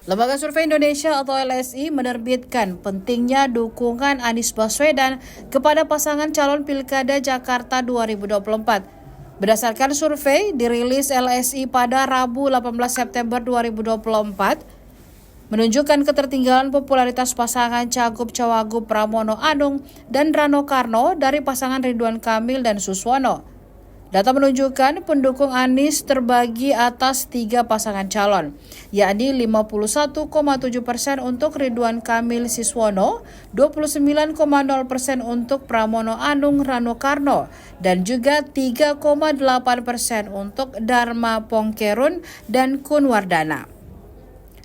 Lembaga Survei Indonesia atau LSI menerbitkan pentingnya dukungan Anies Baswedan kepada pasangan calon Pilkada Jakarta 2024. Berdasarkan survei dirilis LSI pada Rabu 18 September 2024, menunjukkan ketertinggalan popularitas pasangan Cagup-Cawagup Pramono Anung dan Rano Karno dari pasangan Ridwan Kamil dan Suswono. Data menunjukkan pendukung Anies terbagi atas 3 pasangan calon, yakni 51,7% untuk Ridwan Kamil Suswono, 29,0% untuk Pramono Anung Rano Karno, dan juga 3,8% untuk Dharma Pongkerun dan Kun Wardana.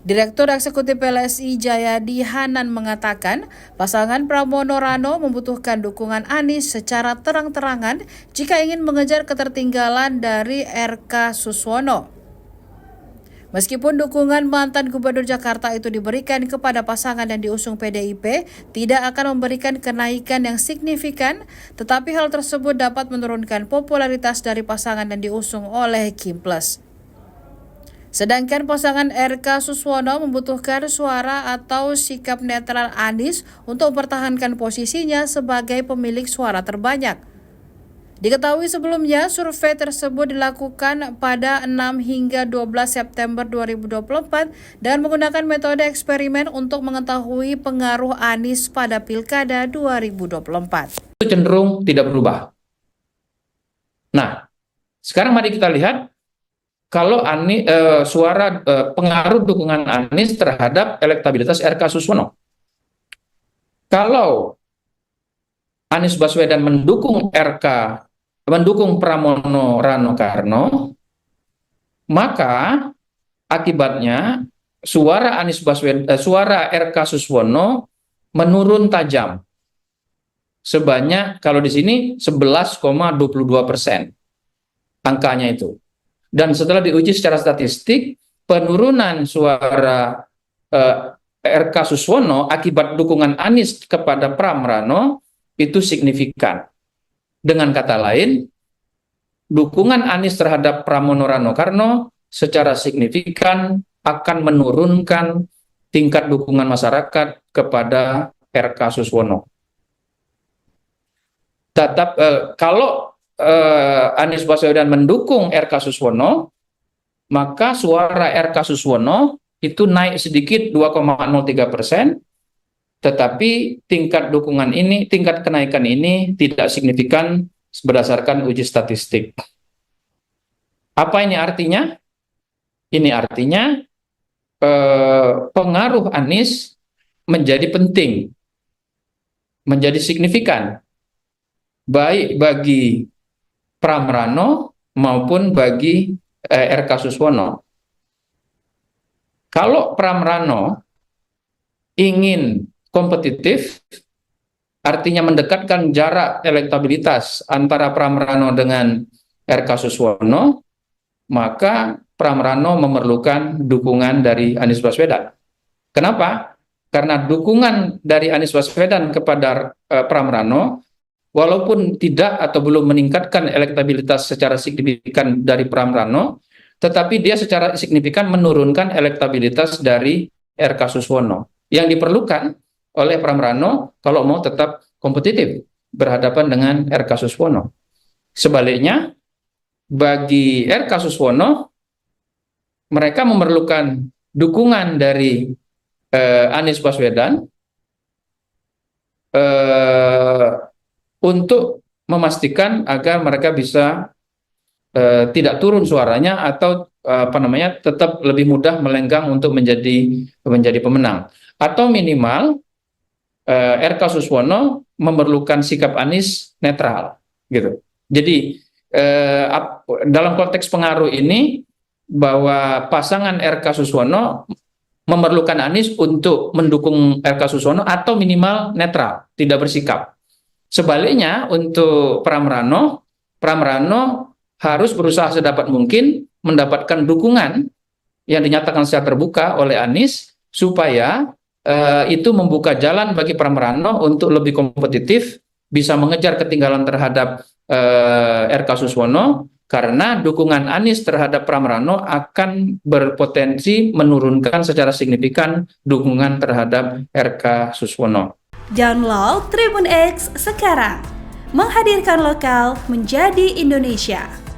Direktur Eksekutif LSI Jayadi Hanan mengatakan, pasangan Pramono Rano membutuhkan dukungan Anies secara terang-terangan jika ingin mengejar ketertinggalan dari RK Suswono. Meskipun dukungan mantan Gubernur Jakarta itu diberikan kepada pasangan yang diusung PDIP, tidak akan memberikan kenaikan yang signifikan, tetapi hal tersebut dapat menurunkan popularitas dari pasangan yang diusung oleh Kim Plus. Sedangkan pasangan RK Suswono membutuhkan suara atau sikap netral Anies untuk mempertahankan posisinya sebagai pemilik suara terbanyak. Diketahui sebelumnya, survei tersebut dilakukan pada 6 hingga 12 September 2024 dan menggunakan metode eksperimen untuk mengetahui pengaruh Anies pada Pilkada 2024. Itu cenderung tidak berubah. Nah, sekarang mari kita lihat kalau pengaruh dukungan Anies terhadap elektabilitas RK Suswono. Kalau Anies Baswedan mendukung Pramono Rano Karno, maka akibatnya suara RK Suswono menurun tajam. Sebanyak kalau di sini 11,22% angkanya itu. Dan setelah diuji secara statistik, penurunan suara RK Suswono akibat dukungan Anies kepada Pram Rano itu signifikan. Dengan kata lain, dukungan Anies terhadap Pramono Rano Karno secara signifikan akan menurunkan tingkat dukungan masyarakat kepada RK Suswono. Kalau Anies Baswedan mendukung RK Suswono, maka suara RK Suswono itu naik sedikit 2,03%, tetapi tingkat kenaikan ini tidak signifikan berdasarkan uji statistik. Apa ini artinya? Ini artinya pengaruh Anies menjadi penting, menjadi signifikan, baik bagi Pram Rano maupun bagi RK Suswono. Kalau Pram Rano ingin kompetitif, artinya mendekatkan jarak elektabilitas antara Pram Rano dengan RK Suswono, maka Pram Rano memerlukan dukungan dari Anies Baswedan. Kenapa? Karena dukungan dari Anies Baswedan kepada Pram Rano, walaupun tidak atau belum meningkatkan elektabilitas secara signifikan dari Pram Rano, tetapi dia secara signifikan menurunkan elektabilitas dari RK Suswono. Yang diperlukan oleh Pram Rano kalau mau tetap kompetitif berhadapan dengan RK Suswono. Sebaliknya, bagi RK Suswono, mereka memerlukan dukungan dari Anies Baswedan untuk memastikan agar mereka bisa tidak turun suaranya atau tetap lebih mudah melenggang untuk menjadi pemenang, atau minimal RK Suswono memerlukan sikap Anies netral, gitu. Jadi dalam konteks pengaruh ini, bahwa pasangan RK Suswono memerlukan Anies untuk mendukung RK Suswono atau minimal netral, tidak bersikap. Sebaliknya untuk Pram Rano harus berusaha sedapat mungkin mendapatkan dukungan yang dinyatakan secara terbuka oleh Anies, supaya itu membuka jalan bagi Pram Rano untuk lebih kompetitif, bisa mengejar ketinggalan terhadap RK Suswono, karena dukungan Anies terhadap Pramrano akan berpotensi menurunkan secara signifikan dukungan terhadap RK Suswono. Download Tribun X sekarang, menghadirkan lokal menjadi Indonesia.